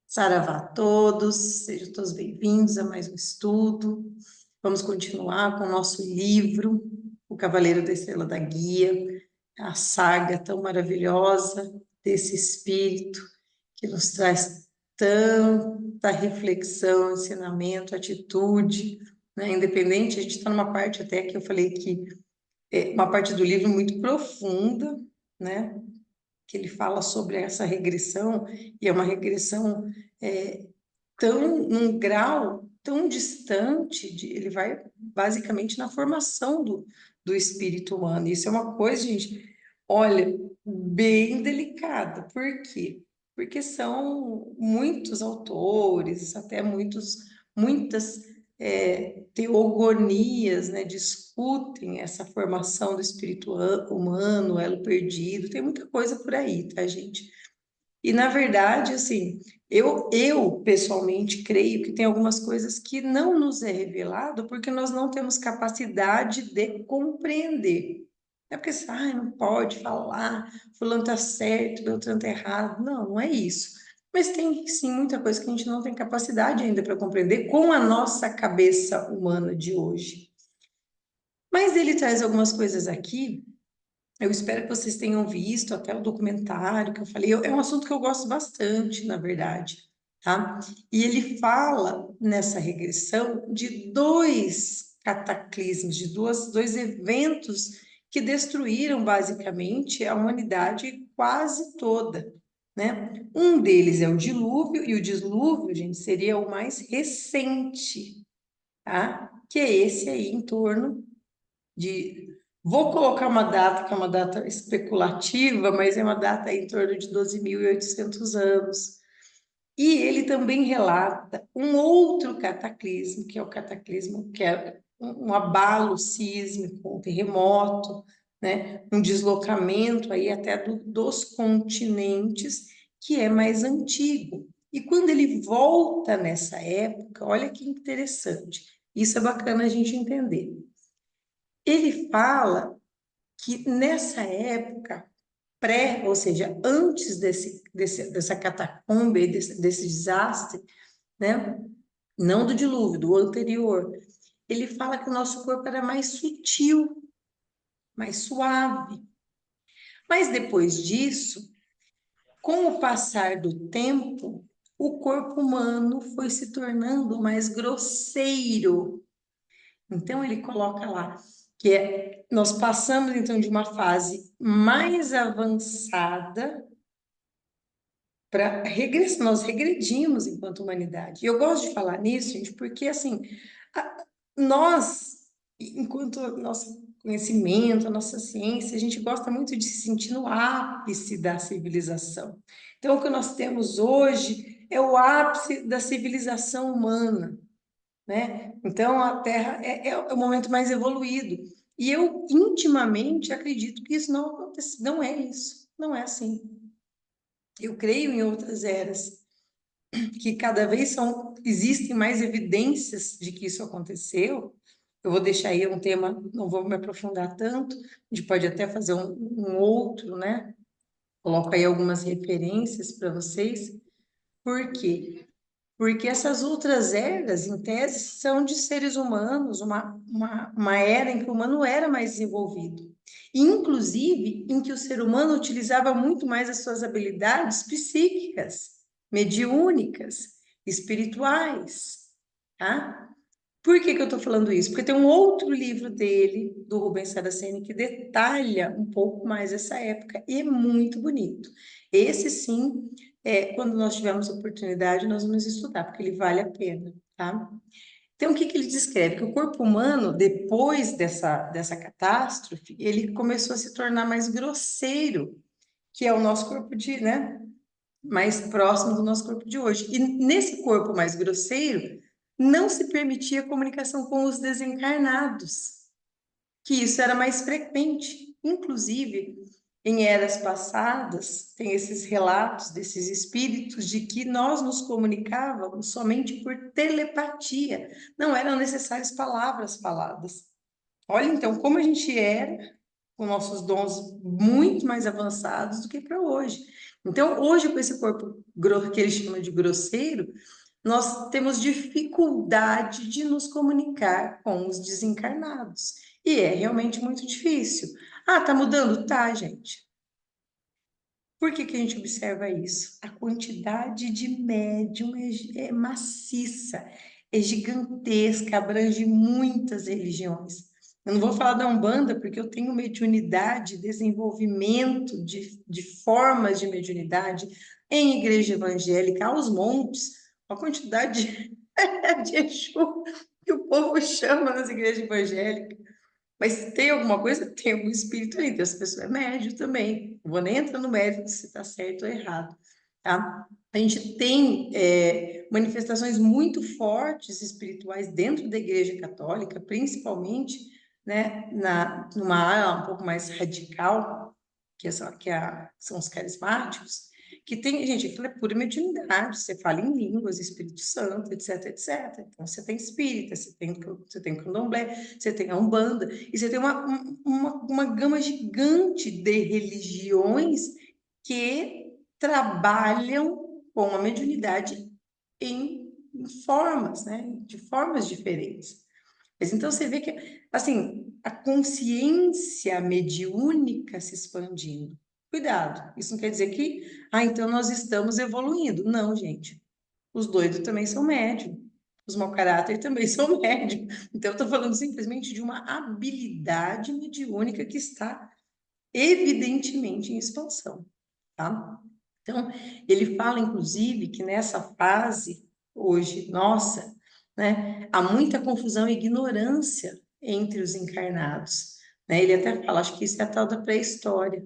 Saravá a todos, sejam todos bem-vindos a mais um estudo. Vamos continuar com o nosso livro, O Cavaleiro da Estrela da Guia, a saga tão maravilhosa desse espírito que nos traz tanta reflexão, ensinamento, atitude, né? Independente, a gente está numa parte até que eu falei que é uma parte do livro muito profunda, né? Que ele fala sobre essa regressão, e é uma regressão num grau tão distante, ele vai basicamente na formação do espírito humano. Isso é uma coisa, gente, olha, bem delicada. Por quê? Porque são muitos autores, até muitas teogonias, né, discutem essa formação do espírito humano, o elo perdido, tem muita coisa por aí, tá, gente? E, na verdade, assim, eu pessoalmente creio que tem algumas coisas que não nos é revelado porque nós não temos capacidade de compreender. É porque, não pode falar, fulano está certo, Beltrano está errado. Não, não é isso. Mas tem, sim, muita coisa que a gente não tem capacidade ainda para compreender com a nossa cabeça humana de hoje. Mas ele traz algumas coisas aqui. Eu espero que vocês tenham visto até o documentário que eu falei. É um assunto que eu gosto bastante, na verdade, tá? E ele fala nessa regressão de dois cataclismos, de dois eventos que destruíram basicamente a humanidade quase toda, né? Um deles é o dilúvio, e o dilúvio, gente, seria o mais recente, tá? Que é esse aí em torno de. Vou colocar uma data que é uma data especulativa, mas é uma data em torno de 12.800 anos. E ele também relata um outro cataclismo, que é o cataclismo, que é um abalo sísmico, um terremoto, né? Um deslocamento aí até dos continentes, que é mais antigo. E quando ele volta nessa época, olha que interessante, isso é bacana a gente entender. Ele fala que nessa época ou seja, antes dessa catacumba, desse desastre, né? Não do dilúvio, do anterior, ele fala que o nosso corpo era mais sutil, mais suave. Mas depois disso, com o passar do tempo, o corpo humano foi se tornando mais grosseiro. Então ele coloca lá que nós passamos então de uma fase mais avançada para regressar, nós regredimos enquanto humanidade. E eu gosto de falar nisso, gente, porque assim, nós, enquanto nosso conhecimento, a nossa ciência, a gente gosta muito de se sentir no ápice da civilização. Então, o que nós temos hoje é o ápice da civilização humana, né? Então, a Terra é o momento mais evoluído. E eu intimamente acredito que isso não acontece, não é isso, não é assim. Eu creio em outras eras, que cada vez existem mais evidências de que isso aconteceu. Eu vou deixar aí um tema, não vou me aprofundar tanto, a gente pode até fazer um outro, né? Coloco aí algumas referências para vocês. Por quê? Porque essas outras eras, em tese, são de seres humanos, uma era em que o humano era mais desenvolvido. Inclusive, em que o ser humano utilizava muito mais as suas habilidades psíquicas, mediúnicas, espirituais, tá? Por que eu estou falando isso? Porque tem um outro livro dele, do Rubens Saraceni, que detalha um pouco mais essa época, e é muito bonito. Esse, sim, quando nós tivermos oportunidade, nós vamos estudar, porque ele vale a pena, tá? Então, o que ele descreve? Que o corpo humano, depois dessa catástrofe, ele começou a se tornar mais grosseiro, que é o nosso corpo né? Mais próximo do nosso corpo de hoje. E nesse corpo mais grosseiro, não se permitia comunicação com os desencarnados, que isso era mais frequente. inclusive, em eras passadas, tem esses relatos desses espíritos de que nós nos comunicávamos somente por telepatia, não eram necessárias palavras faladas. Olha, então, como a gente era, com nossos dons muito mais avançados do que para hoje. Então, hoje, com esse corpo que ele chama de grosseiro, nós temos dificuldade de nos comunicar com os desencarnados. E é realmente muito difícil. Ah, tá mudando? Tá, gente. Por que que a gente observa isso? A quantidade de médium é maciça, é gigantesca, abrange muitas religiões. Eu não vou falar da Umbanda, porque eu tenho mediunidade, desenvolvimento de formas de mediunidade em igreja evangélica, aos montes, a quantidade de Exu que o povo chama nas igrejas evangélicas. Mas tem alguma coisa? Tem algum espírito ali, então essa pessoa é médio também. Não vou nem entrar no mérito se está certo ou errado, tá? A gente tem manifestações muito fortes espirituais dentro da Igreja Católica, principalmente, né, numa área um pouco mais radical, são os carismáticos, que tem, gente, aquilo é pura mediunidade, você fala em línguas, Espírito Santo, etc, etc. Então, você tem espírita, você tem candomblé, você tem a Umbanda, e você tem uma gama gigante de religiões que trabalham com a mediunidade em formas, né? De formas diferentes. Mas então você vê que, assim, a consciência mediúnica se expandindo. Cuidado, isso não quer dizer que, então nós estamos evoluindo. Não, gente. Os doidos também são médios. Os mau caráter também são médios. Então, eu estou falando simplesmente de uma habilidade mediúnica que está evidentemente em expansão, tá? Então, ele fala, inclusive, que nessa fase, hoje, nossa, né, há muita confusão e ignorância entre os encarnados, né? Ele até fala, acho que isso é a tal da pré-história.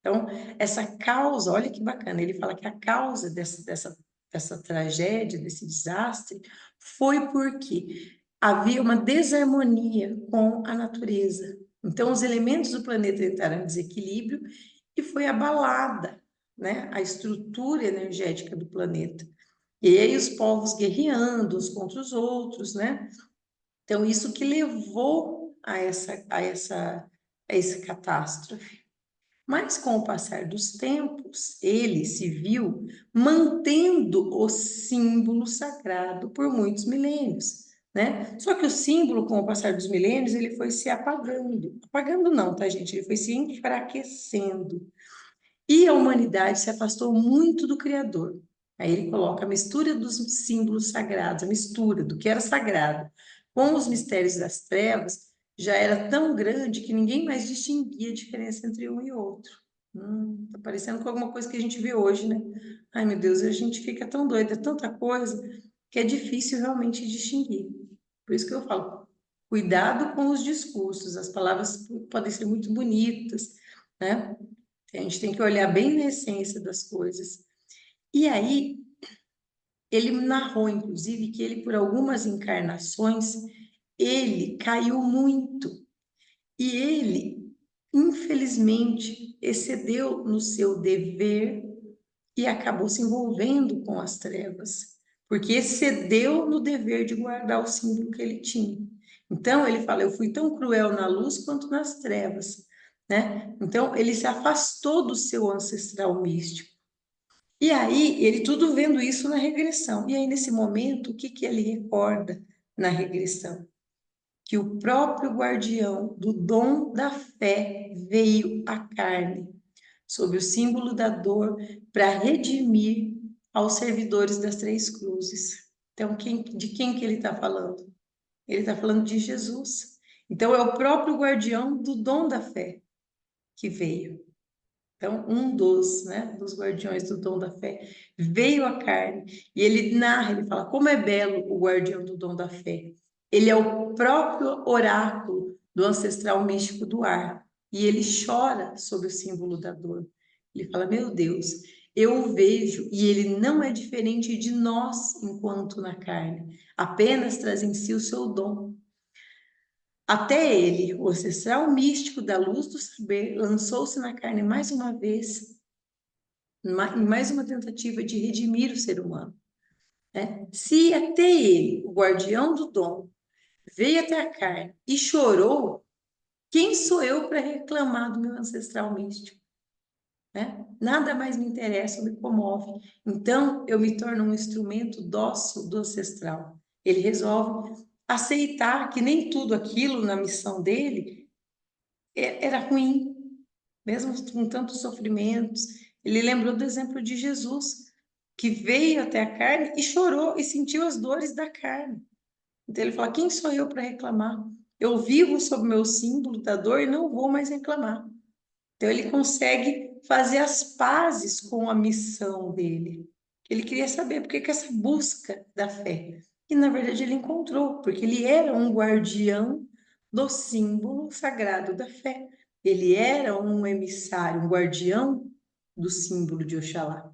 Então, essa causa, olha que bacana, ele fala que a causa dessa tragédia, desse desastre, foi porque havia uma desarmonia com a natureza. Então, os elementos do planeta entraram em desequilíbrio e foi abalada, né, a estrutura energética do planeta. E aí os povos guerreando uns contra os outros, né? Então, isso que levou a essa catástrofe. Mas com o passar dos tempos, ele se viu mantendo o símbolo sagrado por muitos milênios, né? Só que o símbolo, com o passar dos milênios, ele foi se apagando. Apagando não, tá, gente? Ele foi se enfraquecendo. E a humanidade se afastou muito do Criador. Aí ele coloca a mistura dos símbolos sagrados, a mistura do que era sagrado com os mistérios das trevas, já era tão grande que ninguém mais distinguia a diferença entre um e outro. Tá parecendo com alguma coisa que a gente vê hoje, né? Ai, meu Deus, a gente fica tão doida, tanta coisa, que é difícil realmente distinguir. Por isso que eu falo, cuidado com os discursos, as palavras podem ser muito bonitas, né? A gente tem que olhar bem na essência das coisas. E aí, ele narrou, inclusive, que ele, por algumas encarnações, ele caiu muito. E ele, infelizmente, excedeu no seu dever e acabou se envolvendo com as trevas, porque excedeu no dever de guardar o símbolo que ele tinha. Então, ele fala: eu fui tão cruel na luz quanto nas trevas, né? Então, ele se afastou do seu ancestral místico. E aí, ele tudo vendo isso na regressão. E aí, nesse momento, o que que ele recorda na regressão? Que o próprio guardião do dom da fé veio à carne, sob o símbolo da dor, para redimir aos servidores das três cruzes. Então, de quem que ele está falando? Ele está falando de Jesus. Então, é o próprio guardião do dom da fé que veio. Então, um dos guardiões do dom da fé, veio à carne. E ele narra, ele fala, como é belo o guardião do dom da fé. Ele é o próprio oráculo do ancestral místico do ar. E ele chora sobre o símbolo da dor. Ele fala, meu Deus, eu o vejo e ele não é diferente de nós enquanto na carne. Apenas traz em si o seu dom. Até ele, o ancestral místico da luz do saber, lançou-se na carne mais uma vez, em mais uma tentativa de redimir o ser humano, né? Se até ele, o guardião do dom, veio até a carne e chorou, quem sou eu para reclamar do meu ancestral místico? Né? Nada mais me interessa, me comove. Então, eu me torno um instrumento dócil do ancestral. Ele resolve aceitar que nem tudo aquilo na missão dele era ruim, mesmo com tantos sofrimentos. Ele lembrou do exemplo de Jesus, que veio até a carne e chorou e sentiu as dores da carne. Então ele fala: quem sou eu para reclamar? Eu vivo sob meu símbolo da dor e não vou mais reclamar. Então ele consegue fazer as pazes com a missão dele. Ele queria saber por que essa busca da fé. E na verdade ele encontrou, porque ele era um guardião do símbolo sagrado da fé. Ele era um emissário, um guardião do símbolo de Oxalá.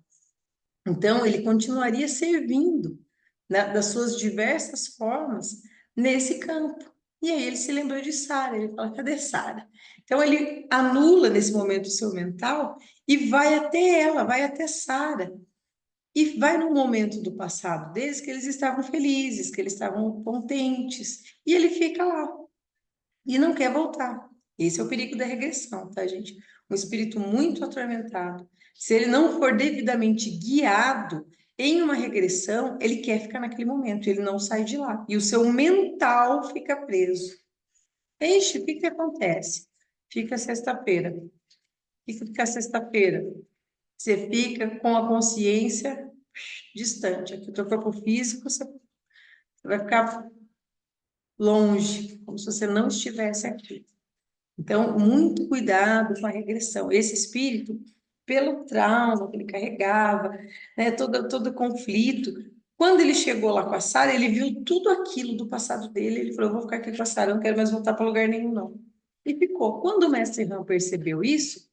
Então ele continuaria servindo, né, das suas diversas formas nesse campo. E aí ele se lembrou de Sara, ele fala: cadê Sara? Então ele anula nesse momento o seu mental e vai até ela, vai até Sara. E vai num momento do passado deles que eles estavam felizes, que eles estavam contentes. E ele fica lá e não quer voltar. Esse é o perigo da regressão, tá, gente? Um espírito muito atormentado. Se ele não for devidamente guiado em uma regressão, ele quer ficar naquele momento, ele não sai de lá. E o seu mental fica preso. Ixi, o que que acontece? Fica sexta-feira. O que que fica sexta-feira? Você fica com a consciência distante. Aqui o teu corpo físico, você vai ficar longe, como se você não estivesse aqui. Então, muito cuidado com a regressão. Esse espírito, pelo trauma que ele carregava, né, todo conflito, quando ele chegou lá com a Sara, ele viu tudo aquilo do passado dele, ele falou: eu vou ficar aqui com a Sara, não quero mais voltar para lugar nenhum, não. E ficou. Quando o mestre Ram percebeu isso,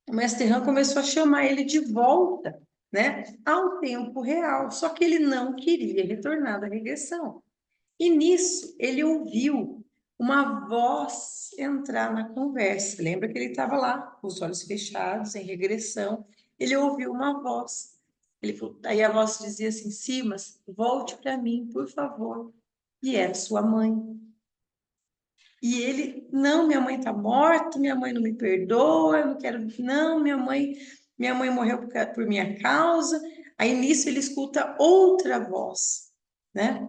o mestre Ram começou a chamar ele de volta, né, ao tempo real, só que ele não queria retornar da regressão. E nisso ele ouviu uma voz entrar na conversa. Lembra que ele estava lá, com os olhos fechados, em regressão. Ele ouviu uma voz. Aí a voz dizia assim: Simas, volte para mim, por favor. E era sua mãe. E ele: não, minha mãe está morta, minha mãe não me perdoa, eu não quero. Não, minha mãe morreu por minha causa. Aí nisso ele escuta outra voz, né?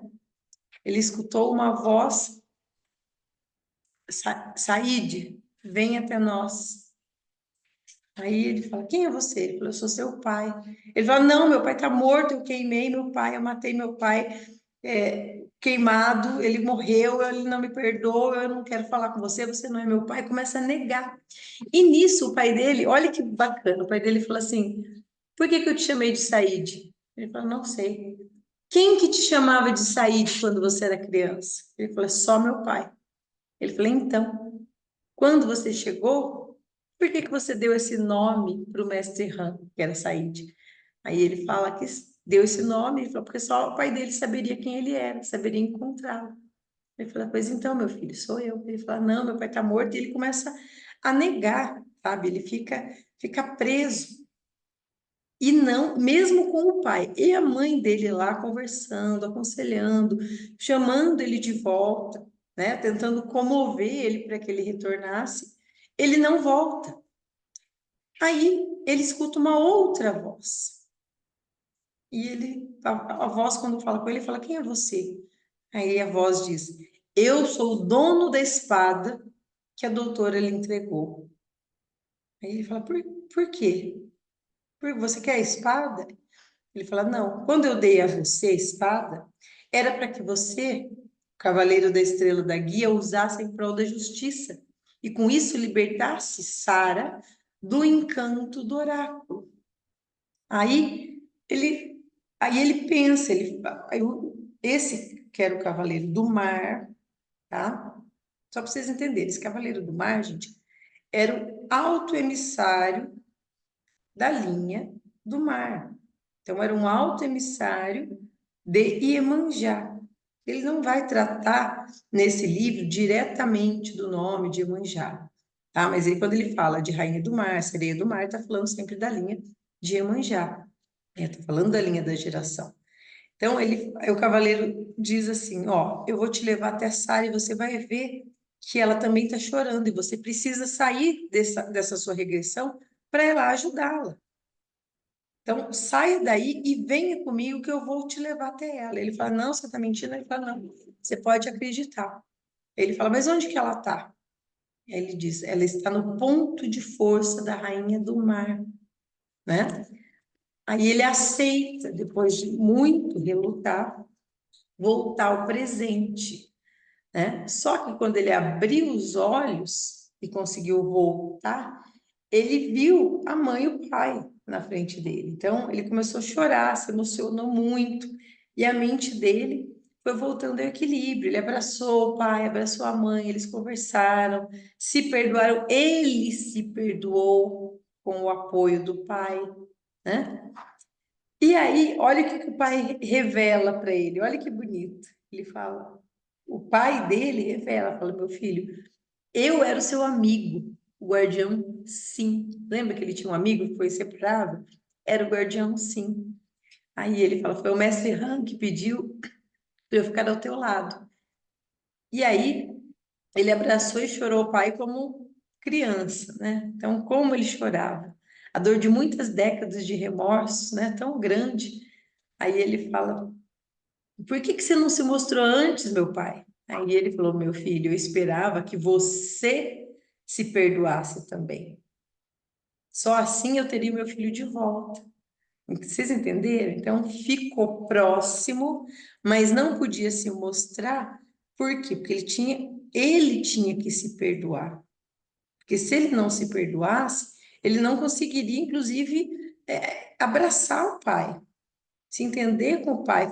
Ele escutou uma voz: Saíde, vem até nós. Aí ele fala: quem é você? Ele falou: eu sou seu pai. Ele fala: não, meu pai está morto, eu queimei meu pai, eu matei meu pai queimado, ele morreu, ele não me perdoa, eu não quero falar com você, você não é meu pai. Começa a negar. E nisso o pai dele, olha que bacana, o pai dele fala assim: por que que eu te chamei de Saíde? Ele fala: não sei. Quem que te chamava de Saíde quando você era criança? Ele falou: só meu pai. Ele falou: então, quando você chegou, por que que você deu esse nome para o mestre Han, que era Said? Aí ele fala que deu esse nome, ele falou, porque só o pai dele saberia quem ele era, saberia encontrá-lo. Ele falou: pois então, meu filho, sou eu. Ele fala: não, meu pai está morto. E ele começa a negar, sabe? Ele fica preso. E não, mesmo com o pai e a mãe dele lá conversando, aconselhando, chamando ele de volta, né? Tentando comover ele para que ele retornasse, ele não volta. Aí ele escuta uma outra voz. E a voz, quando fala com ele, fala: quem é você? Aí a voz diz: eu sou o dono da espada que a doutora lhe entregou. Aí ele fala: por quê? Porque você quer a espada? Ele fala: não, quando eu dei a você a espada, era para que você, cavaleiro da estrela da guia, usasse em prol da justiça e com isso libertasse Sara do encanto do oráculo. Aí ele, aí ele pensa, esse que era o cavaleiro do mar, tá? Só para vocês entenderem, esse cavaleiro do mar, gente, era o alto emissário da linha do mar. Então, era um alto emissário de Iemanjá. Ele não vai tratar nesse livro diretamente do nome de Iemanjá, tá? Mas aí quando ele fala de Rainha do Mar, Sereia do Mar, está falando sempre da linha de Iemanjá, né? Tá falando da linha da geração. Então o cavaleiro diz assim, ó, eu vou te levar até a Sara e você vai ver que ela também está chorando e você precisa sair dessa sua regressão para ela ajudá-la. Então, saia daí e venha comigo que eu vou te levar até ela. Ele fala, não, você está mentindo? Ele fala, não, você pode acreditar. Ele fala, mas onde que ela está? Ele diz, ela está no ponto de força da rainha do mar, né? Aí ele aceita, depois de muito relutar, voltar ao presente, né? Só que quando ele abriu os olhos e conseguiu voltar, ele viu a mãe e o pai na frente dele. Então, ele começou a chorar, se emocionou muito, e a mente dele foi voltando ao equilíbrio. Ele abraçou o pai, abraçou a mãe, eles conversaram, se perdoaram, ele se perdoou com o apoio do pai, né? E aí, olha o que o pai revela para ele, olha que bonito. Ele fala, o pai dele revela, fala, meu filho, eu era o seu amigo, o guardião, sim. Lembra que ele tinha um amigo que foi separado? Era o guardião, sim. Aí ele fala, foi o mestre Han que pediu para eu ficar ao teu lado. E aí ele abraçou e chorou o pai como criança, né? Então, como ele chorava. A dor de muitas décadas de remorso, né? Tão grande. Aí ele fala, por que que você não se mostrou antes, meu pai? Aí ele falou, meu filho, eu esperava que você se perdoasse também. Só assim eu teria meu filho de volta. Vocês entenderam? Então ficou próximo, mas não podia se mostrar. Por quê? Porque ele tinha que se perdoar. Porque se ele não se perdoasse, ele não conseguiria, inclusive, abraçar o pai, se entender com o pai,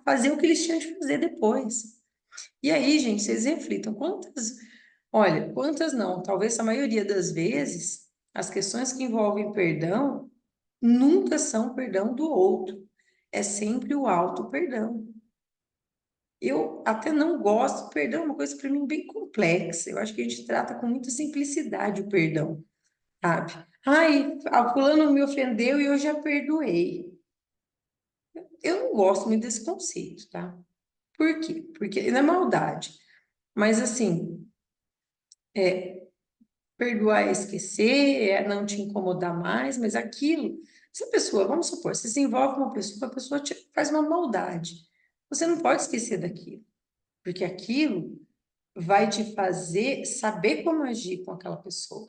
fazer o que eles tinham de fazer depois. E aí, gente, vocês reflitam, olha, quantas não, talvez a maioria das vezes, as questões que envolvem perdão nunca são perdão do outro, é sempre o auto perdão. Eu até não gosto, perdão é uma coisa para mim bem complexa. Eu acho que a gente trata com muita simplicidade o perdão, sabe? Ai, a fulano me ofendeu e eu já perdoei. Eu não gosto muito desse conceito, tá? Por quê? Porque não é maldade. Mas assim, perdoar é esquecer, é não te incomodar mais, mas aquilo, se a pessoa, vamos supor, você se envolve com uma pessoa, a pessoa te faz uma maldade. Você não pode esquecer daquilo, porque aquilo vai te fazer saber como agir com aquela pessoa.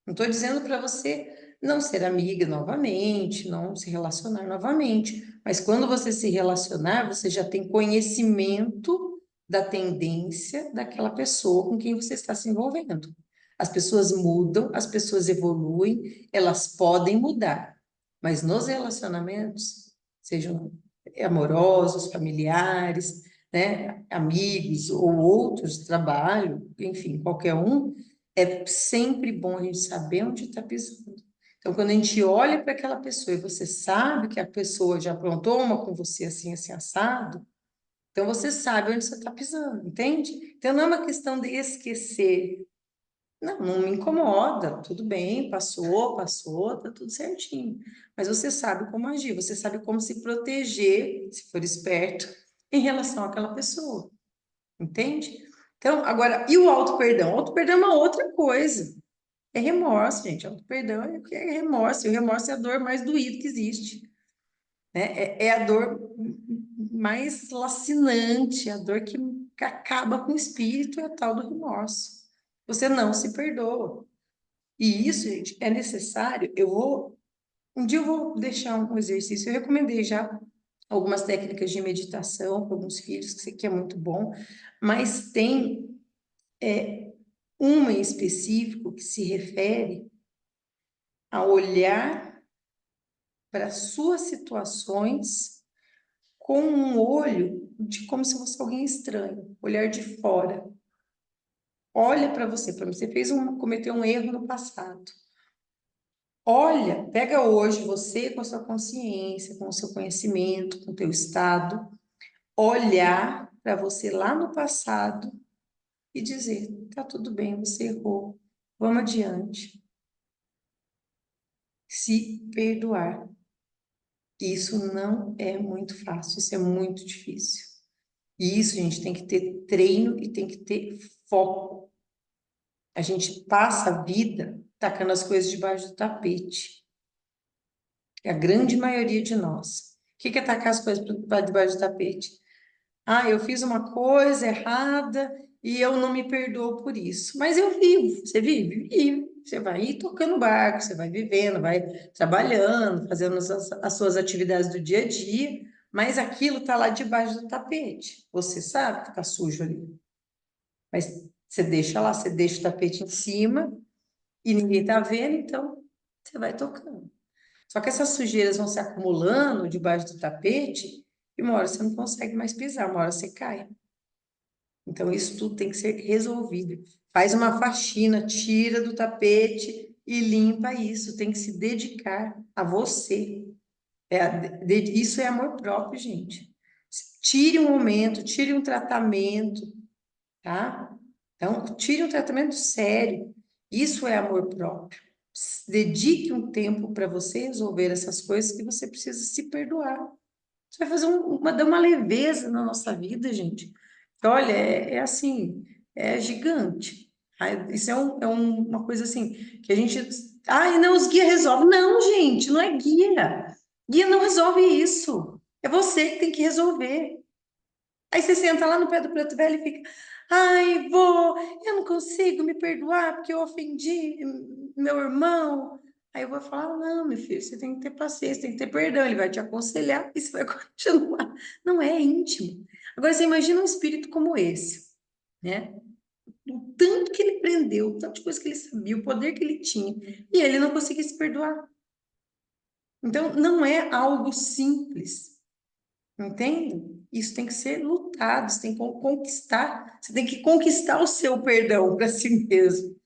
Não estou dizendo para você não ser amiga novamente, não se relacionar novamente, mas quando você se relacionar, você já tem conhecimento da tendência daquela pessoa com quem você está se envolvendo. As pessoas mudam, as pessoas evoluem, elas podem mudar, mas nos relacionamentos, sejam amorosos, familiares, né, amigos ou outros, trabalho, enfim, qualquer um, é sempre bom a gente saber onde está pisando. Então, quando a gente olha para aquela pessoa e você sabe que a pessoa já aprontou uma com você assim, assim, assado, então você sabe onde você está pisando, entende? Então, não é uma questão de esquecer. Não, não me incomoda, tudo bem, passou, passou, tá tudo certinho. Mas você sabe como agir, você sabe como se proteger, se for esperto, em relação àquela pessoa, entende? Então, agora, e o auto-perdão? O auto-perdão é uma outra coisa. É remorso, gente. Auto-perdão é remorso. E o remorso é a dor mais doída que existe, né? É a dor mais lacinante, a dor que acaba com o espírito, é a tal do remorso. Você não se perdoa. E isso, gente, é necessário. Um dia eu vou deixar um exercício. Eu recomendei já algumas técnicas de meditação para alguns filhos, que é muito bom, mas tem uma em específico que se refere a olhar para suas situações com um olho de como se fosse alguém estranho, olhar de fora. Olha para você, você cometeu um erro no passado. Olha, pega hoje você com a sua consciência, com o seu conhecimento, com o teu estado, olhar para você lá no passado e dizer: tá tudo bem, você errou, vamos adiante. Se perdoar. Isso não é muito fácil, isso é muito difícil. E isso, gente, tem que ter treino e tem que ter foco. A gente passa a vida tacando as coisas debaixo do tapete. É a grande maioria de nós. O que é tacar as coisas para debaixo do tapete? Ah, eu fiz uma coisa errada e eu não me perdoo por isso. Mas eu vivo. Você vive? Vive. Você vai ir tocando barco, você vai vivendo, vai trabalhando, fazendo as suas atividades do dia a dia, mas aquilo está lá debaixo do tapete. Você sabe que está sujo ali. Mas você deixa lá, você deixa o tapete em cima e ninguém está vendo, então você vai tocando. Só que essas sujeiras vão se acumulando debaixo do tapete e uma hora você não consegue mais pisar, uma hora você cai. Então, isso tudo tem que ser resolvido. Faz uma faxina, tira do tapete e limpa isso. Tem que se dedicar a você. Isso é amor próprio, gente. Tire um momento, tire um tratamento, tá? Então, tire um tratamento sério. Isso é amor próprio. Dedique um tempo para você resolver essas coisas que você precisa se perdoar. Isso vai fazer dar uma leveza na nossa vida, gente. Olha, é assim, é gigante. Isso uma coisa assim, que a gente. Ai, não, os guias resolvem. Não, gente, não é guia. Guia não resolve isso. É você que tem que resolver. Aí você senta lá no pé do preto velho e fica, ai, vô, eu não consigo me perdoar porque eu ofendi meu irmão. Aí eu vou falar, não, meu filho, você tem que ter paciência, tem que ter perdão, ele vai te aconselhar e você vai continuar. Não é íntimo. Agora, você imagina um espírito como esse, né? O tanto que ele prendeu, o tanto de coisa que ele sabia, o poder que ele tinha, e ele não conseguia se perdoar. Então, não é algo simples. Entende? Isso tem que ser lutado, você tem que conquistar, você tem que conquistar o seu perdão para si mesmo.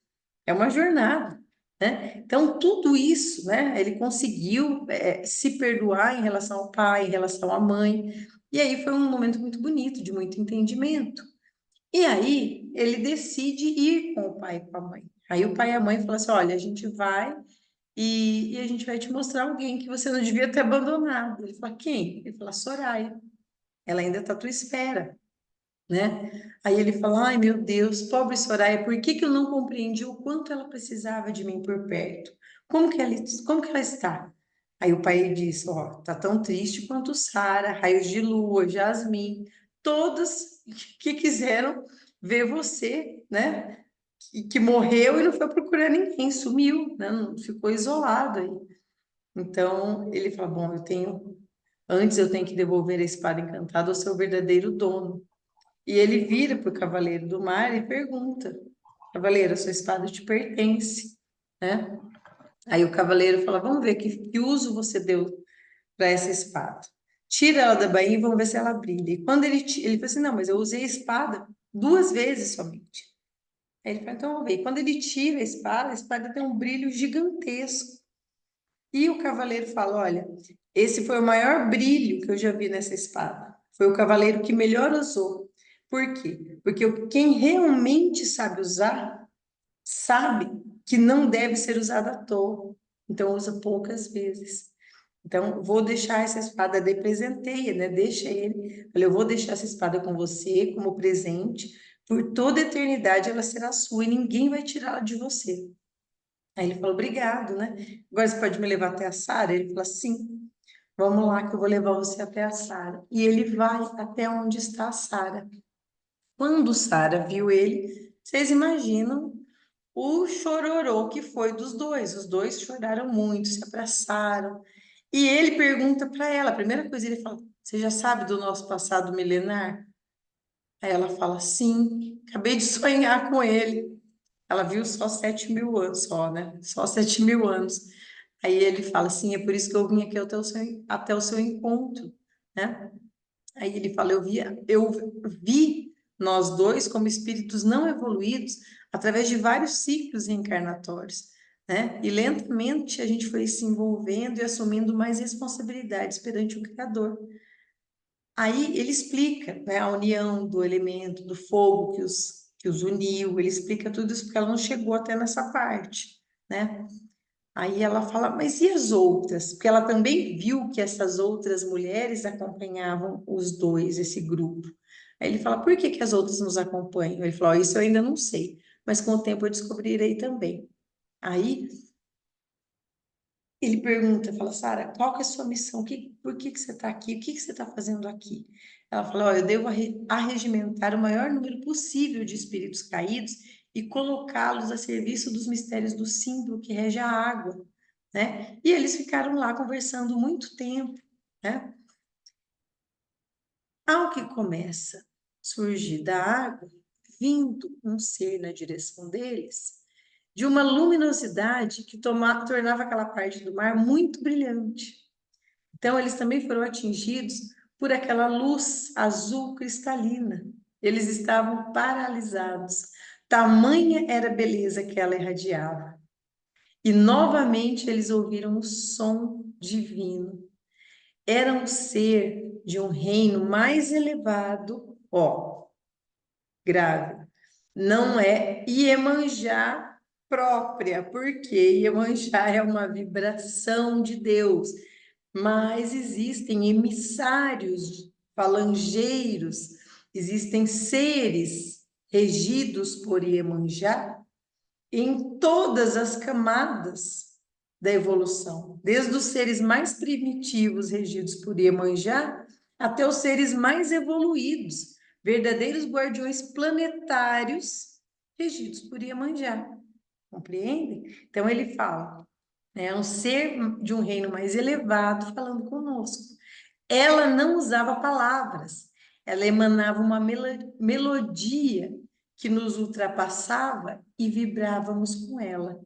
É uma jornada, né? Então, tudo isso, né? Ele conseguiu se perdoar em relação ao pai, em relação à mãe, e aí foi um momento muito bonito, de muito entendimento. E aí, ele decide ir com o pai e com a mãe. Aí o pai e a mãe falam assim, olha, a gente vai e a gente vai te mostrar alguém que você não devia ter abandonado. Ele fala, quem? Ele fala, Soraya. Ela ainda está à tua espera, né? Aí ele fala, ai meu Deus, pobre Soraya, por que que eu não compreendi o quanto ela precisava de mim por perto? Como que ela está? Aí o pai diz, ó, tá tão triste quanto Sara, Raios de Lua, Jasmim, todas que quiseram ver você, né? Que morreu e não foi procurar ninguém, sumiu, né? Ficou isolado aí. Então ele fala, bom, antes eu tenho que devolver a espada encantada ao seu verdadeiro dono. E ele vira para o cavaleiro do mar e pergunta: Cavaleiro, a sua espada te pertence, né? Aí o cavaleiro fala: Vamos ver que uso você deu para essa espada. Tira ela da bainha e vamos ver se ela brilha. E quando ele fala assim: Não, mas eu usei a espada 2 vezes somente. Aí ele fala: Então vamos ver. E quando ele tira a espada tem um brilho gigantesco. E o cavaleiro fala: Olha, esse foi o maior brilho que eu já vi nessa espada. Foi o cavaleiro que melhor usou. Por quê? Porque quem realmente sabe usar, sabe que não deve ser usado à toa. Então, usa poucas vezes. Então, vou deixar essa espada de presenteia, né? Deixa ele. Olha, eu vou deixar essa espada com você como presente. Por toda a eternidade ela será sua e ninguém vai tirá-la de você. Aí ele falou, obrigado, né? Agora você pode me levar até a Sara? Ele falou, sim, vamos lá que eu vou levar você até a Sara. E ele vai até onde está a Sara. Quando Sara viu ele, vocês imaginam o chororô que foi dos dois. Os dois choraram muito, se abraçaram. E ele pergunta para ela, a primeira coisa ele fala, você já sabe do nosso passado milenar? Aí ela fala, sim, acabei de sonhar com ele. Ela viu só 7.000 anos, só, né? Só 7.000 anos. Aí ele fala assim, é por isso que eu vim aqui até o seu encontro, né? Aí ele fala, eu vi nós dois como espíritos não evoluídos através de vários ciclos reencarnatórios, né? E lentamente a gente foi se envolvendo e assumindo mais responsabilidades perante o Criador. Aí ele explica, né, a união do elemento, do fogo que os uniu, ele explica tudo isso porque ela não chegou até nessa parte, né? Aí ela fala, mas e as outras? Porque ela também viu que essas outras mulheres acompanhavam os dois, esse grupo. Aí ele fala, por que que as outras nos acompanham? Ele falou, isso eu ainda não sei, mas com o tempo eu descobrirei também. Aí ele pergunta, fala, Sara, qual que é a sua missão? Por que que você está aqui? O que que você está fazendo aqui? Ela fala, ó, eu devo arregimentar o maior número possível de espíritos caídos e colocá-los a serviço dos mistérios do símbolo que rege a água, né? E eles ficaram lá conversando muito tempo, né? Ao que começa a surgir da água, vindo um ser na direção deles, de uma luminosidade que tornava aquela parte do mar muito brilhante. Então, eles também foram atingidos por aquela luz azul cristalina. Eles estavam paralisados. Tamanha era a beleza que ela irradiava. E novamente eles ouviram o som divino. Era um ser de um reino mais elevado, ó, grave. Não é Iemanjá própria, porque Iemanjá é uma vibração de Deus, mas existem emissários, falangeiros, existem seres regidos por Iemanjá em todas as camadas da evolução, desde os seres mais primitivos regidos por Iemanjá até os seres mais evoluídos, verdadeiros guardiões planetários regidos por Iemanjá. Compreendem? Então ele fala, né, é um ser de um reino mais elevado falando conosco. Ela não usava palavras, ela emanava uma melodia que nos ultrapassava e vibrávamos com ela.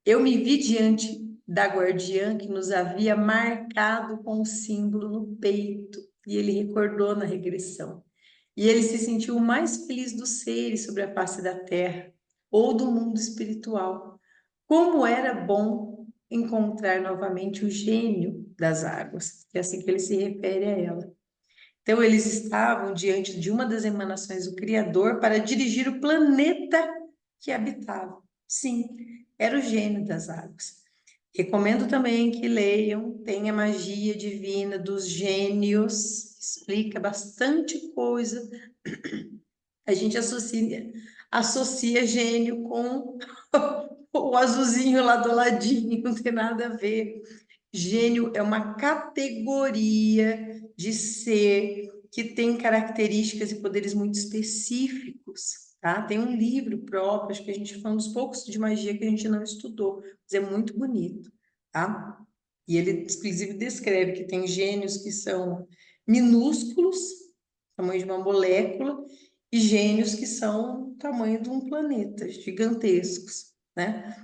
Eu me vi diante da guardiã que nos havia marcado com o símbolo no peito, e ele recordou na regressão. E ele se sentiu o mais feliz dos seres sobre a face da terra ou do mundo espiritual. Como era bom encontrar novamente o gênio das águas, é assim que ele se refere a ela. Então, eles estavam diante de uma das emanações do Criador para dirigir o planeta que habitavam. Sim, era o gênio das águas. Recomendo também que leiam, tem a magia divina dos gênios, explica bastante coisa. A gente associa gênio com o azulzinho lá do ladinho, não tem nada a ver. Gênio é uma categoria de ser que tem características e poderes muito específicos, tá? Tem um livro próprio, acho que a gente foi um dos poucos de magia que a gente não estudou, mas é muito bonito, tá? E ele, inclusive, descreve que tem gênios que são minúsculos, tamanho de uma molécula, e gênios que são tamanho de um planeta, gigantescos, né?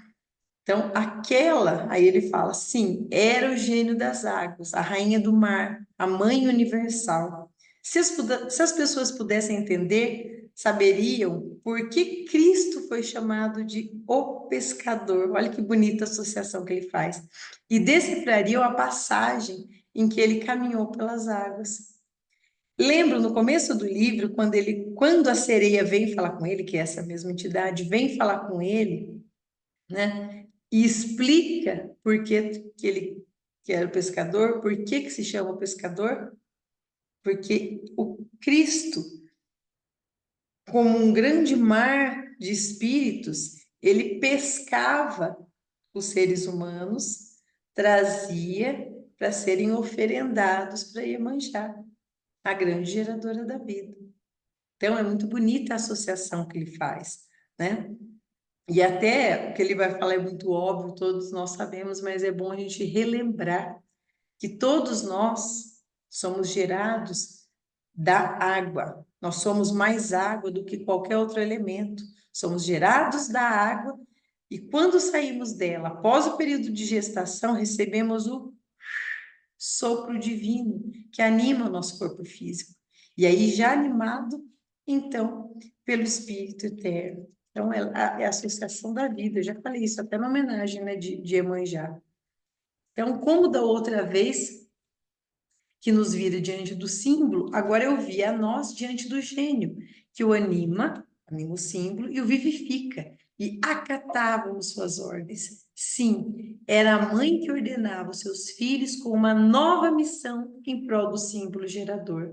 Então, aquela, aí ele fala, sim, era o gênio das águas, a rainha do mar, a mãe universal. Se as pessoas pudessem entender, saberiam por que Cristo foi chamado de o pescador. Olha que bonita associação que ele faz. E decifrariam a passagem em que ele caminhou pelas águas. Lembro no começo do livro, quando a sereia vem falar com ele, que é essa mesma entidade, vem falar com ele, né? E explica por que ele que era o pescador, por que se chama pescador? Porque o Cristo, como um grande mar de espíritos, ele pescava os seres humanos, trazia para serem oferendados para Iemanjá, a grande geradora da vida. Então é muito bonita a associação que ele faz, né? E até o que ele vai falar é muito óbvio, todos nós sabemos, mas é bom a gente relembrar que todos nós somos gerados da água. Nós somos mais água do que qualquer outro elemento. Somos gerados da água e quando saímos dela, após o período de gestação, recebemos o sopro divino que anima o nosso corpo físico. E aí, já animado, então, pelo Espírito Eterno. Então, é a associação da vida. Eu já falei isso até na homenagem, né, de Iemanjá. Então, como da outra vez, que nos vira diante do símbolo, agora eu via a nós diante do gênio, que o anima o símbolo, e o vivifica, e acatávamos suas ordens. Sim, era a mãe que ordenava os seus filhos com uma nova missão em prol do símbolo gerador.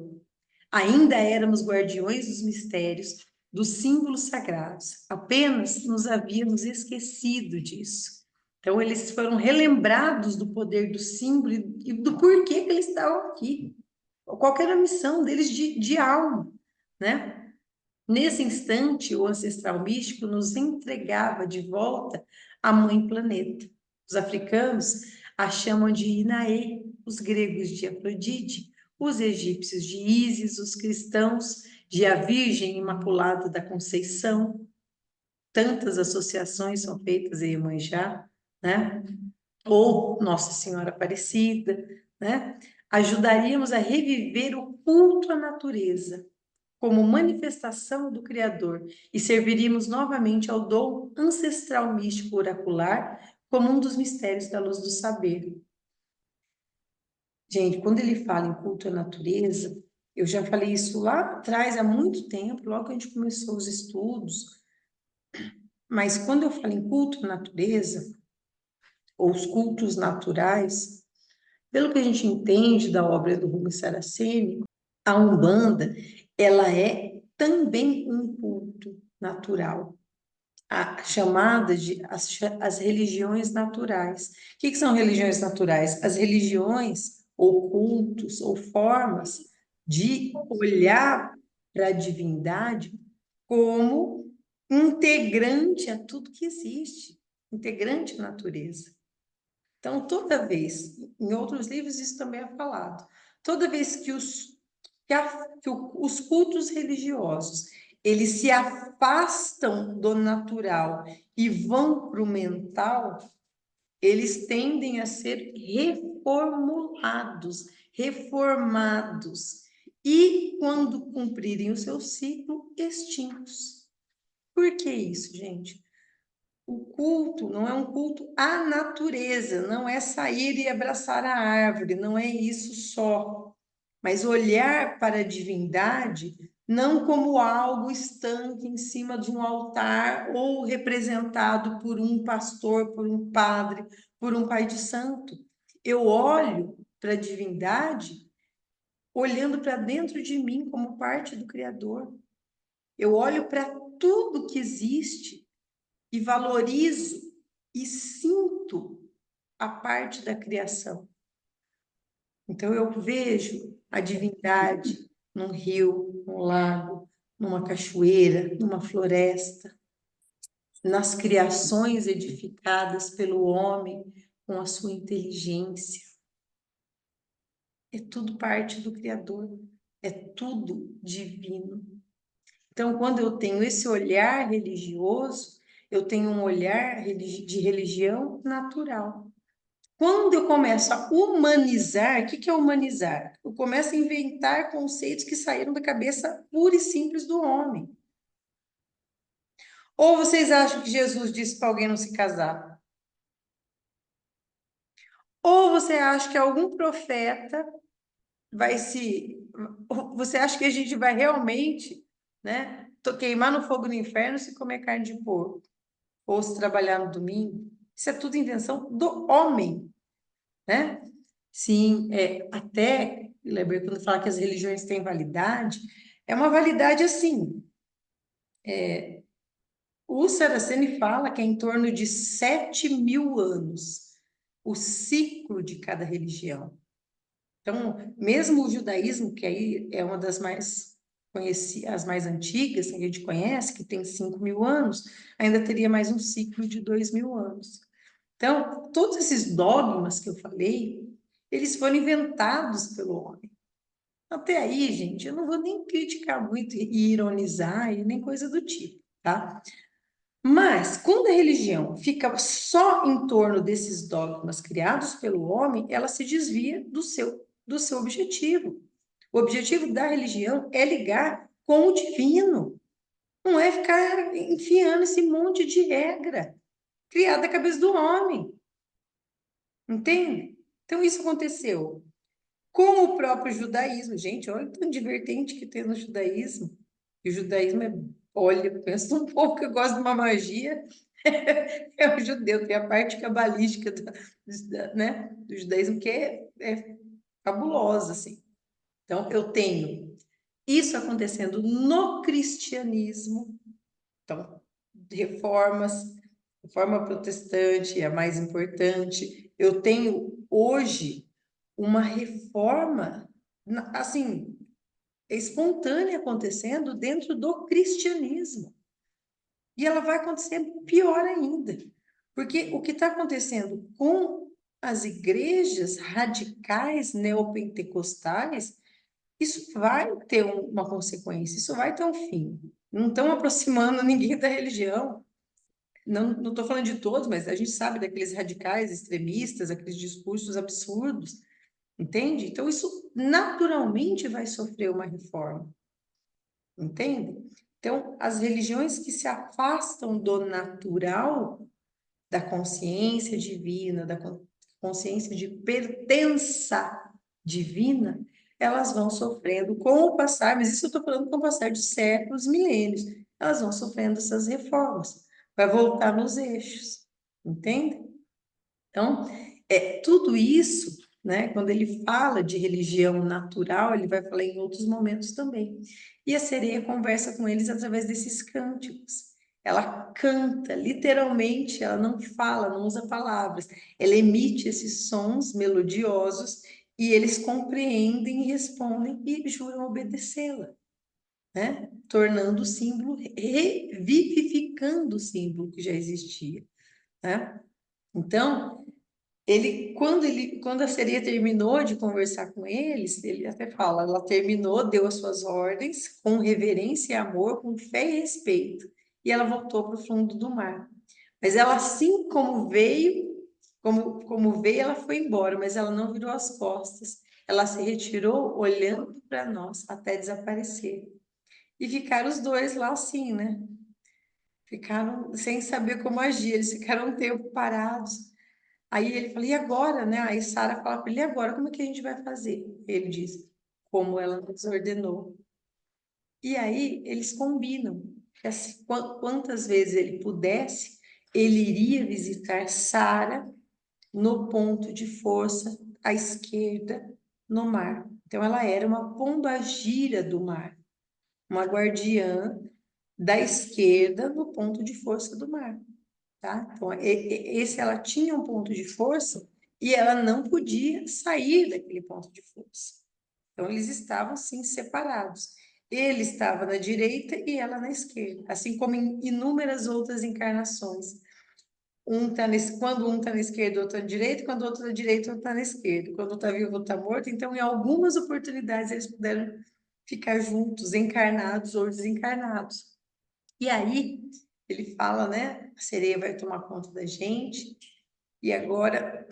Ainda éramos guardiões dos mistérios, dos símbolos sagrados, apenas nos havíamos esquecido disso. Então, eles foram relembrados do poder do símbolo e do porquê que eles estavam aqui. Qual era a missão deles de alma, né? Nesse instante, o ancestral místico nos entregava de volta à mãe planeta. Os africanos a chamam de Inaê, os gregos de Afrodite, os egípcios de Ísis, os cristãos de a Virgem Imaculada da Conceição. Tantas associações são feitas em Iemanjá, né? Ou Nossa Senhora Aparecida, né? Ajudaríamos a reviver o culto à natureza como manifestação do Criador e serviríamos novamente ao dom ancestral místico oracular como um dos mistérios da luz do saber. Gente, quando ele fala em culto à natureza, eu já falei isso lá atrás, há muito tempo, logo que a gente começou os estudos, mas quando eu falo em culto à natureza, ou os cultos naturais, pelo que a gente entende da obra do Rubens Saraceni, a Umbanda, ela é também um culto natural, a chamada de as religiões naturais. O que são religiões naturais? As religiões, ou cultos, ou formas de olhar para a divindade como integrante a tudo que existe, integrante à natureza. Então, toda vez, em outros livros isso também é falado, toda vez que os cultos religiosos eles se afastam do natural e vão para o mental, eles tendem a ser reformulados, reformados e, quando cumprirem o seu ciclo, extintos. Por que isso, gente? O culto não é um culto à natureza, não é sair e abraçar a árvore, não é isso só. Mas olhar para a divindade não como algo estanque em cima de um altar ou representado por um pastor, por um padre, por um pai de santo. Eu olho para a divindade olhando para dentro de mim como parte do Criador. Eu olho para tudo que existe e valorizo e sinto a parte da criação. Então eu vejo a divindade num rio, num lago, numa cachoeira, numa floresta, nas criações edificadas pelo homem com a sua inteligência. É tudo parte do Criador, é tudo divino. Então, quando eu tenho esse olhar religioso, eu tenho um olhar de religião natural. Quando eu começo a humanizar, o que é humanizar? Eu começo a inventar conceitos que saíram da cabeça pura e simples do homem. Ou vocês acham que Jesus disse para alguém não se casar? Ou você acha que algum profeta vai se... Você acha que a gente vai realmente, né, queimar no fogo do inferno se comer carne de porco? Ou se trabalhar no domingo? Isso é tudo invenção do homem, né? Sim, até, Leber, quando fala que as religiões têm validade, é uma validade assim. O Saraceni fala que é em torno de 7.000 anos o ciclo de cada religião. Então, mesmo o judaísmo, que aí é uma das mais conhecidas, as mais antigas, que a gente conhece, que tem 5.000 anos, ainda teria mais um ciclo de 2.000 anos. Então, todos esses dogmas que eu falei, eles foram inventados pelo homem. Até aí, gente, eu não vou nem criticar muito e ironizar e nem coisa do tipo, tá? Mas, quando a religião fica só em torno desses dogmas criados pelo homem, ela se desvia do seu objetivo. O objetivo da religião é ligar com o divino, não é ficar enfiando esse monte de regra criada na cabeça do homem. Entende? Então, isso aconteceu com o próprio judaísmo. Gente, olha o tanto de vertente que tem no judaísmo. E o judaísmo olha, pensa um pouco, eu gosto de uma magia, é o judeu, tem a parte cabalística né, do judaísmo que é fabulosa, assim. Então, eu tenho isso acontecendo no cristianismo, então, reformas, reforma protestante é a mais importante. Eu tenho hoje uma reforma, assim, espontânea acontecendo dentro do cristianismo. E ela vai acontecer pior ainda, porque o que está acontecendo com as igrejas radicais neopentecostais, isso vai ter uma consequência, isso vai ter um fim. Não estão aproximando ninguém da religião. Não estou falando de todos, mas a gente sabe daqueles radicais extremistas, aqueles discursos absurdos, entende? Então, isso naturalmente vai sofrer uma reforma, entende? Então, as religiões que se afastam do natural, da consciência divina, da consciência de pertença divina, elas vão sofrendo com o passar, mas isso eu estou falando com o passar de séculos, milênios, elas vão sofrendo essas reformas, vai voltar nos eixos, entende? Então, tudo isso, né, quando ele fala de religião natural, ele vai falar em outros momentos também. E a sereia conversa com eles através desses cânticos. Ela canta, literalmente, ela não fala, não usa palavras. Ela emite esses sons melodiosos e eles compreendem e respondem e juram obedecê-la, né? Tornando o símbolo, revivificando o símbolo que já existia, né? Então, quando a sereia terminou de conversar com eles, ele até fala, ela terminou, deu as suas ordens com reverência e amor, com fé e respeito, e ela voltou para o fundo do mar. Mas ela, assim como veio, como veio, ela foi embora, mas ela não virou as costas. Ela se retirou olhando para nós até desaparecer. E ficaram os dois lá assim, né? Ficaram sem saber como agir, eles ficaram um tempo parados. Aí ele fala, e agora, né? Aí Sara fala para ele, e agora, como é que a gente vai fazer? Ele diz, como ela nos ordenou. E aí eles combinam que quantas vezes ele pudesse, ele iria visitar Sara no ponto de força à esquerda no mar. Então ela era uma pombagira do mar, uma guardiã da esquerda no ponto de força do mar. Tá? Então, esse ela tinha um ponto de força e ela não podia sair daquele ponto de força. Então, eles estavam, sim, separados. Ele estava na direita e ela na esquerda, assim como em inúmeras outras encarnações. Quando um está na esquerda, o outro está na direita, quando o outro está na direita, o outro está na esquerda. Quando um está vivo, o outro está morto. Então, em algumas oportunidades, eles puderam ficar juntos, encarnados ou desencarnados. E aí, ele fala, né? A sereia vai tomar conta da gente, e agora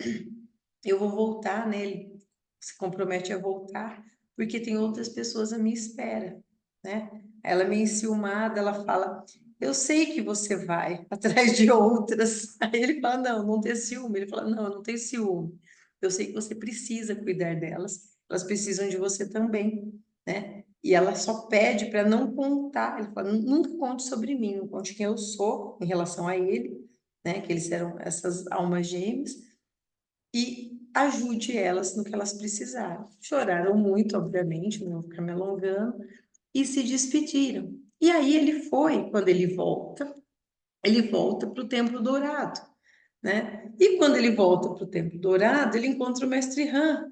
eu vou voltar, né? Ele se compromete a voltar, porque tem outras pessoas à minha espera, né? Ela meio enciumada, ela fala, eu sei que você vai atrás de outras. Aí ele fala, não tem ciúme. Ele fala, não, eu não tenho ciúme. Eu sei que você precisa cuidar delas, elas precisam de você também, né? E ela só pede para não contar. Ele fala, nunca conte sobre mim, não conte quem eu sou em relação a ele, né? Que eles eram essas almas gêmeas e ajude elas no que elas precisaram. Choraram muito, obviamente, não vou ficar me alongando, e se despediram. E aí quando ele volta para o Templo Dourado, né? E quando ele volta para o Templo Dourado, ele encontra o Mestre Han.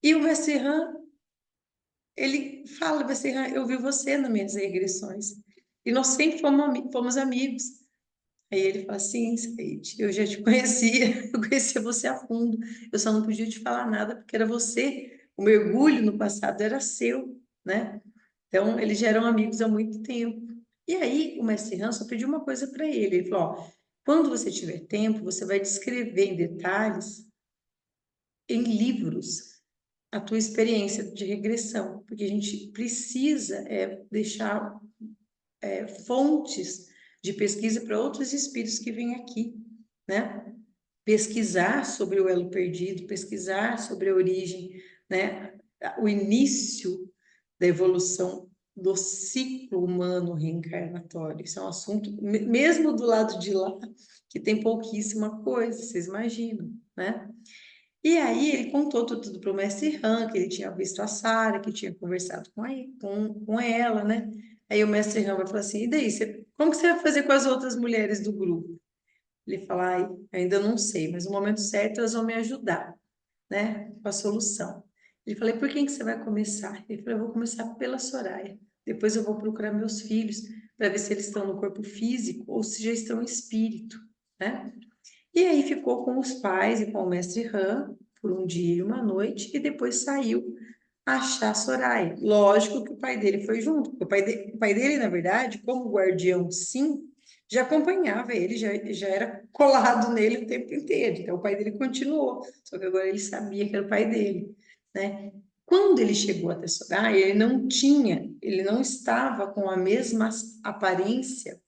E o Mestre Han, ele fala, Mestre Han, eu vi você nas minhas regressões. E nós sempre fomos amigos. Aí ele fala assim, Said, eu já te conhecia, eu conhecia você a fundo, eu só não podia te falar nada porque era você, o mergulho no passado era seu, né? Então, eles já eram amigos há muito tempo. E aí, o mestre Han só pediu uma coisa para ele, ele falou, ó, quando você tiver tempo, você vai descrever em detalhes, em livros, a tua experiência de regressão, porque a gente precisa deixar fontes de pesquisa para outros espíritos que vêm aqui, né? Pesquisar sobre o elo perdido, pesquisar sobre a origem né? O início da evolução do ciclo humano reencarnatório. Isso é um assunto, mesmo do lado de lá, que tem pouquíssima coisa, vocês imaginam, né? E aí ele contou tudo para o mestre Han, que ele tinha visto a Sara, que tinha conversado com ela, né? Aí o mestre Han vai falar assim, e daí, como que você vai fazer com as outras mulheres do grupo? Ele fala, ai, ainda não sei, mas no momento certo elas vão me ajudar, né? Com a solução. Ele falou, e por quem que você vai começar? Ele falou, eu vou começar pela Soraya. Depois eu vou procurar meus filhos para ver se eles estão no corpo físico ou se já estão em espírito, né? E aí ficou com os pais e com o mestre Han por um dia e uma noite e depois saiu achar Soraya. Lógico que o pai dele foi junto, porque o pai dele, na verdade, como guardião, sim, já acompanhava ele, já era colado nele o tempo inteiro. Então, o pai dele continuou, só que agora ele sabia que era o pai dele, né? Quando ele chegou até Soraya, ele não estava com a mesma aparência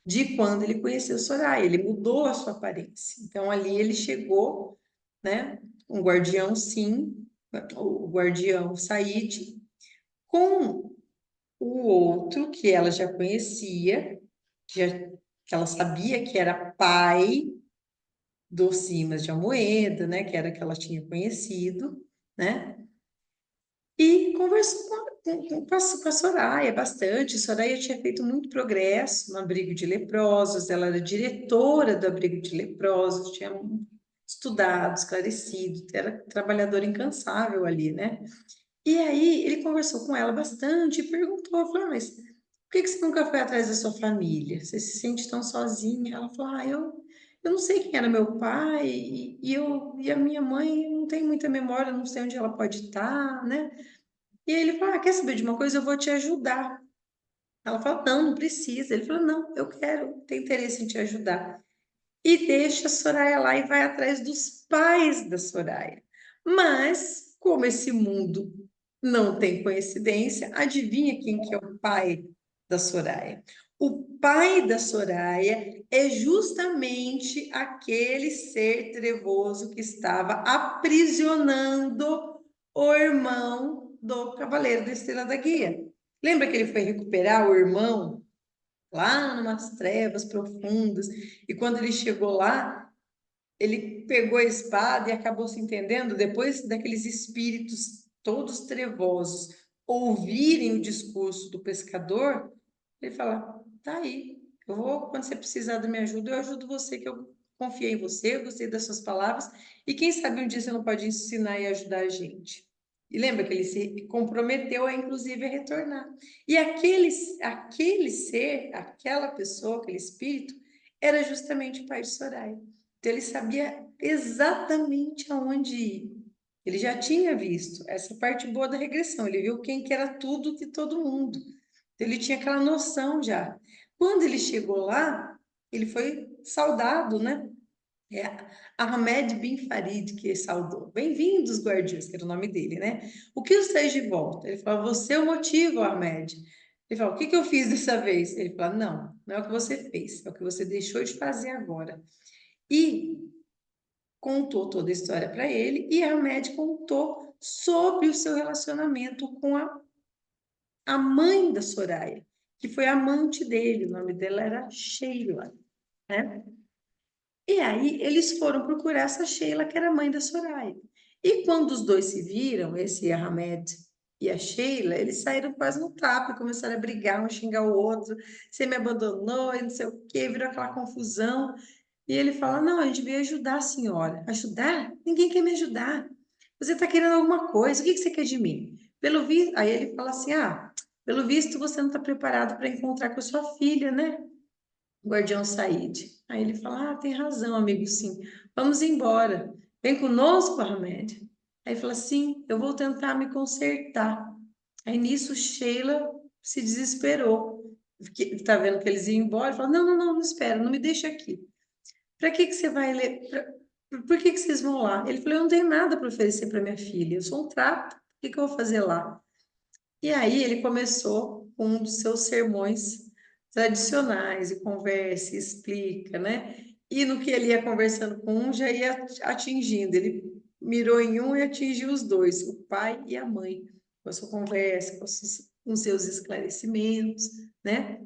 de quando ele conheceu Soraya, ele mudou a sua aparência. Então, ali ele chegou, né? Um guardião, sim, o guardião Said, com o outro que ela já conhecia, que ela sabia que era pai do Simas de Almoeda, né? Que era que ela tinha conhecido, né? E conversou com a Soraya bastante. Soraya tinha feito muito progresso no abrigo de leprosos, ela era diretora do abrigo de leprosos, tinha estudado, esclarecido, era trabalhadora incansável ali, né? E aí ele conversou com ela bastante e perguntou, falou, mas por que você nunca foi atrás da sua família? Você se sente tão sozinha? Ela falou, eu não sei quem era meu pai e a minha mãe não tem muita memória, não sei onde ela pode estar, né? E aí ele falou, quer saber de uma coisa? Eu vou te ajudar. Ela falou, não, não precisa. Ele falou, não, eu quero, tenho interesse em te ajudar. E deixa a Soraya lá e vai atrás dos pais da Soraya. Mas, como esse mundo não tem coincidência, adivinha quem que é o pai da Soraya? O pai da Soraya é justamente aquele ser trevoso que estava aprisionando o irmão do Cavaleiro da Estrela da Guia. Lembra que ele foi recuperar o irmão lá numas trevas profundas? E quando ele chegou lá, ele pegou a espada e acabou se entendendo, depois daqueles espíritos todos trevosos ouvirem o discurso do pescador, ele fala, tá aí, eu vou, quando você precisar da minha ajuda, eu ajudo você, que eu confiei em você, eu gostei das suas palavras, e quem sabe um dia você não pode ensinar e ajudar a gente. E lembra que ele se comprometeu a, inclusive, a retornar. E aquele ser, aquela pessoa, aquele espírito, era justamente o pai de Soraya. Então, ele sabia exatamente aonde ir. Ele já tinha visto essa parte boa da regressão. Ele viu quem que era tudo de todo mundo. Então, ele tinha aquela noção já. Quando ele chegou lá, ele foi saudado, né? É Ahmed bin Farid que saudou. Bem-vindos, guardiões, que era o nome dele, né? O que os traz de volta? Ele falou, você é o motivo, Ahmed. Ele falou, o que que eu fiz dessa vez? Ele falou, não, não é o que você fez, é o que você deixou de fazer agora. E contou toda a história para ele e a médica contou sobre o seu relacionamento com a mãe da Soraya, que foi amante dele, o nome dela era Sheila, né? E aí eles foram procurar essa Sheila, que era a mãe da Soraya. E quando os dois se viram, esse Ahmed e a Sheila, eles saíram quase no tapa, começaram a brigar, um xingar o outro, você me abandonou e não sei o quê, virou aquela confusão. E ele fala: Não, a gente veio ajudar a senhora. Ajudar? Ninguém quer me ajudar. Você está querendo alguma coisa, o que que você quer de mim? Pelo visto, aí ele fala assim: pelo visto você não está preparado para encontrar com a sua filha, né? O Guardião Said. Aí ele fala: tem razão, amigo, sim. Vamos embora. Vem conosco, Ahmed. Aí ele fala: sim, eu vou tentar me consertar. Aí nisso Sheila se desesperou. Tá vendo que eles iam embora? Fala: não, não, não, não espera, não me deixa aqui. Para que que você vai ler? Por que que vocês vão lá? Ele falou: eu não tenho nada para oferecer para minha filha, eu sou um trapo, o que que eu vou fazer lá? E aí ele começou com um dos seus sermões tradicionais, e conversa, e explica, né? E no que ele ia conversando com um, já ia atingindo. Ele mirou em um e atingiu os dois, o pai e a mãe, com a sua conversa, com seus esclarecimentos, né?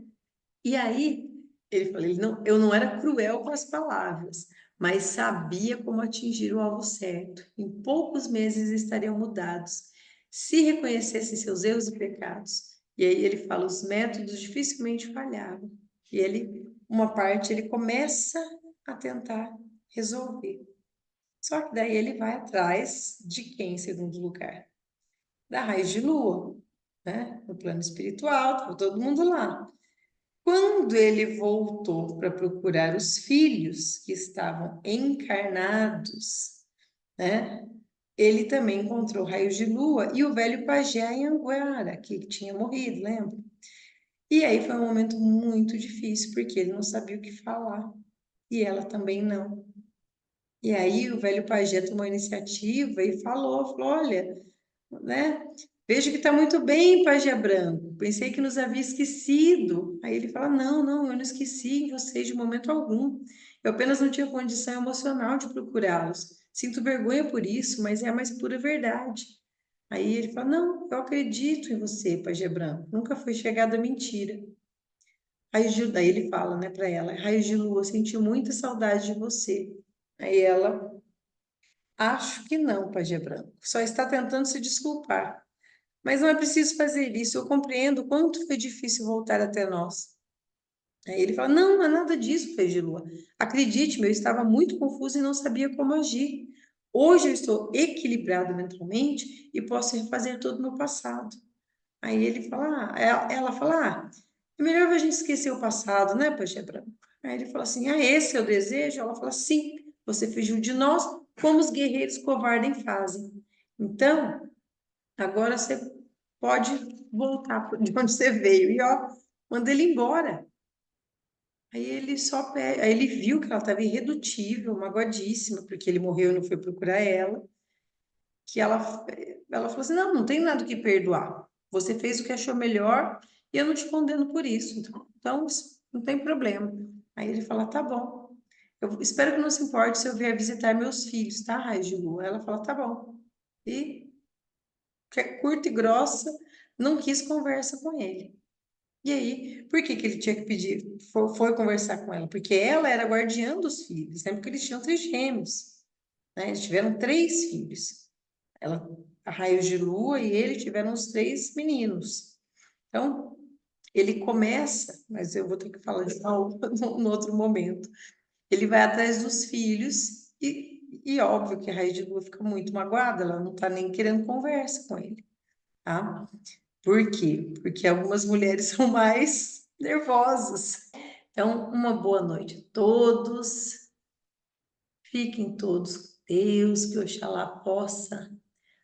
E aí, ele falou, eu não era cruel com as palavras, mas sabia como atingir o alvo certo. Em poucos meses estariam mudados, se reconhecessem seus erros e pecados. E aí ele fala, os métodos dificilmente falhavam. E ele, uma parte, ele começa a tentar resolver. Só que daí ele vai atrás de quem, em segundo lugar? Da raiz de lua, né? No plano espiritual, estava todo mundo lá. Quando ele voltou para procurar os filhos que estavam encarnados, né? Ele também encontrou raios de lua e o velho pajé Anhanguera, que tinha morrido, lembra? E aí foi um momento muito difícil, porque ele não sabia o que falar e ela também não. E aí o velho pajé tomou a iniciativa e falou, olha, né? Vejo que está muito bem, Pajé Branco. Pensei que nos havia esquecido. Aí ele fala: não, não, eu não esqueci vocês de momento algum. Eu apenas não tinha condição emocional de procurá-los. Sinto vergonha por isso, mas é a mais pura verdade. Aí ele fala: não, eu acredito em você, Pajé Branco. Nunca foi chegada a mentira. Aí ele fala, né, para ela: Raios de Lua, senti muita saudade de você. Aí ela: acho que não, Pajé Branco. Só está tentando se desculpar. Mas não é preciso fazer isso. Eu compreendo o quanto foi difícil voltar até nós. Aí ele fala: não, não é nada disso, Fez de Lua. Acredite-me, eu estava muito confuso e não sabia como agir. Hoje eu estou equilibrado mentalmente e posso refazer todo o meu passado. Aí ele fala, ela fala: é melhor a gente esquecer o passado, né, Peixe Branco? Aí ele fala assim: esse é o desejo? Ela fala: sim, você fugiu de nós, como os guerreiros covardes fazem. Então, agora você pode voltar de onde você veio. E ó, manda ele embora. Aí ele só pede, aí ele viu que ela estava irredutível, magoadíssima, porque ele morreu e não foi procurar ela, que ela falou assim: não, não tem nada que perdoar. Você fez o que achou melhor e eu não te condeno por isso. Então, não tem problema. Aí ele fala: tá bom. Eu espero que não se importe se eu vier visitar meus filhos, tá, Raiz de Lua? Ela fala: tá bom. E, que é curta e grossa, não quis conversa com ele. E aí, por que que ele tinha que pedir? Foi conversar com ela? Porque ela era guardiã dos filhos, né? Porque eles tinham três gêmeos, né? Eles tiveram três filhos. Ela, a Raios de Lua e ele tiveram os três meninos. Então, ele começa, mas eu vou ter que falar de novo no outro momento. Ele vai atrás dos filhos e óbvio que a Raios de Lua fica muito magoada, ela não tá nem querendo conversa com ele, tá? Por quê? Porque algumas mulheres são mais nervosas. Então, uma boa noite a todos. Fiquem todos com Deus, que Oxalá possa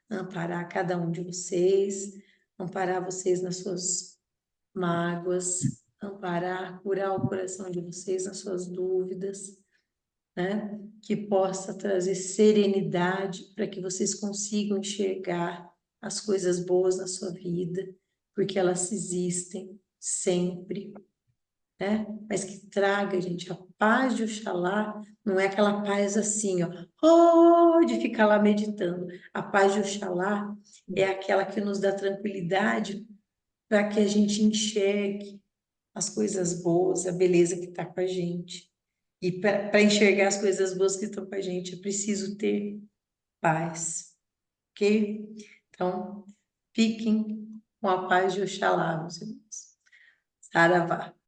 amparar cada um de vocês, amparar vocês nas suas mágoas, amparar, curar o coração de vocês nas suas dúvidas, né? Que possa trazer serenidade para que vocês consigam enxergar as coisas boas na sua vida, porque elas existem sempre, né? Mas que traga, gente, a paz de Oxalá, não é aquela paz assim, ó, de ficar lá meditando. A paz de Oxalá é aquela que nos dá tranquilidade para que a gente enxergue as coisas boas, a beleza que está com a gente. E para enxergar as coisas boas que estão com a gente, é preciso ter paz, ok? Então, fiquem com a paz de Oxalá, meus irmãos. Saravá.